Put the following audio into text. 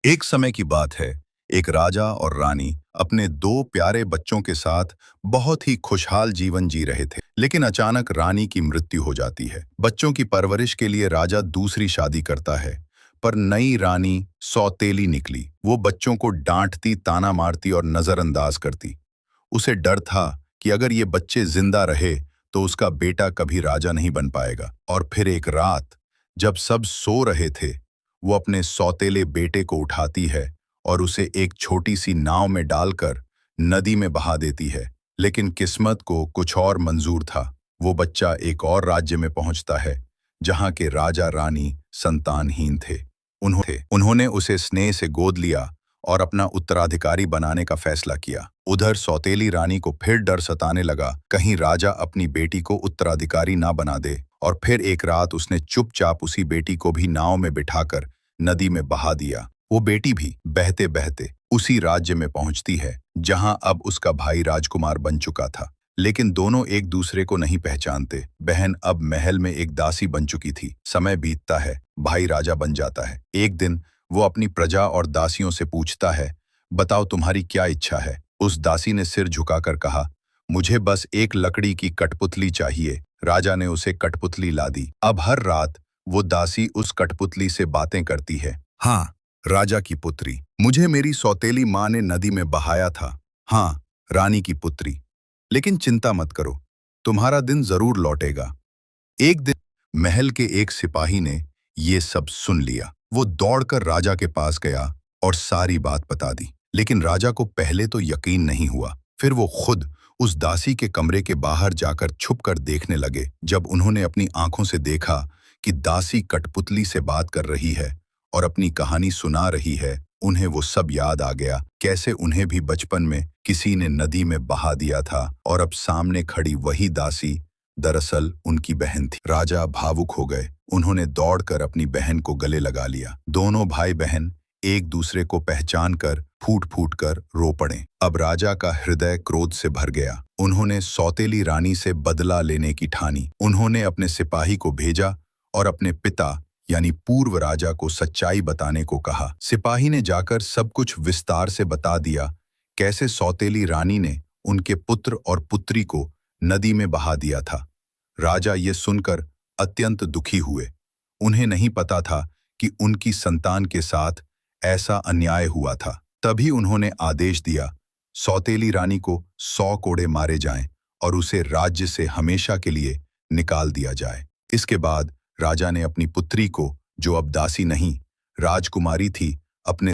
एक समय की बात है। एक राजा और रानी अपने दो प्यारे बच्चों के साथ बहुत ही खुशहाल जीवन जी रहे थे। लेकिन अचानक रानी की मृत्यु हो जाती है। बच्चों की परवरिश के लिए राजा दूसरी शादी करता है, पर नई रानी सौतेली निकली। वो बच्चों को डांटती, ताना मारती और नजरअंदाज करती। उसे डर था कि अगर ये बच्चे जिंदा रहे तो उसका बेटा कभी राजा नहीं बन पाएगा। और फिर एक रात, जब सब सो रहे थे, वो अपने सौतेले बेटे को उठाती है और उसे एक छोटी सी नाव में डालकर नदी में बहा देती है। लेकिन किस्मत को कुछ और मंजूर था। वो बच्चा एक और राज्य में पहुंचता है, जहां के राजा रानी संतानहीन थे। उन्होंने उसे स्नेह से गोद लिया और अपना उत्तराधिकारी बनाने का फैसला किया। उधर सौतेली रानी को फिर डर सताने लगा, कहीं राजा अपनी बेटी को उत्तराधिकारी ना बना दे। और फिर एक रात उसने चुपचाप उसी बेटी को भी नाव में बिठाकर नदी में बहा दिया। वो बेटी भी बहते बहते उसी राज्य में पहुंचती है, जहां अब उसका भाई राजकुमार बन चुका था। लेकिन दोनों एक दूसरे को नहीं पहचानते। बहन अब महल में एक दासी बन चुकी थी। समय बीतता है, भाई राजा बन जाता है। एक दिन वो अपनी प्रजा और दासियों से पूछता है, बताओ तुम्हारी क्या इच्छा है। उस दासी ने सिर झुकाकर कहा, मुझे बस एक लकड़ी की कठपुतली चाहिए। राजा ने उसे कठपुतली ला दी। अब हर रात वो दासी उस कठपुतली से बातें करती है। हाँ, राजा की पुत्री, मुझे मेरी सौतेली माँ ने नदी में बहाया था। हाँ, रानी की पुत्री, लेकिन चिंता मत करो, तुम्हारा दिन जरूर लौटेगा। एक दिन महल के एक सिपाही ने ये सब सुन लिया। वो दौड़कर राजा के पास गया और सारी बात बता दी। लेकिन राजा को पहले तो यकीन नहीं हुआ। फिर वो खुद उस दासी के कमरे के बाहर जाकर छुपकर देखने लगे। जब उन्होंने अपनी आंखों से देखा कि दासी कठपुतली से बात कर रही है और अपनी कहानी सुना रही है, उन्हें वो सब याद आ गया। कैसे उन्हें भी बचपन में किसी ने नदी में बहा दिया था और अब सामने खड़ी वही दासी दरअसल उनकी बहन थी। राजा भावुक हो गए। उन्होंने दौड़कर अपनी बहन को गले लगा लिया। दोनों भाई बहन एक दूसरे को पहचान कर फूट फूट कर रो पड़े। अब राजा का हृदय क्रोध से भर गया। उन्होंने सौतेली रानी से बदला लेने की ठानी। उन्होंने अपने सिपाही को भेजा और अपने पिता यानी पूर्व राजा को सच्चाई बताने को कहा। सिपाही ने जाकर सब कुछ विस्तार से बता दिया, कैसे सौतेली रानी ने उनके पुत्र और पुत्री को नदी में बहा दिया था। राजा ये सुनकर अत्यंत दुखी हुए। उन्हें नहीं पता था कि उनकी संतान के साथ ऐसा अन्याय हुआ था। तभी उन्होंने आदेश दिया, सौतेली रानी को 100 कोड़े मारे जाएं और उसे राज्य से हमेशा के लिए निकाल दिया जाए। इसके बाद राजा ने अपनी पुत्री को, जो अब दासी नहीं राजकुमारी थी, अपने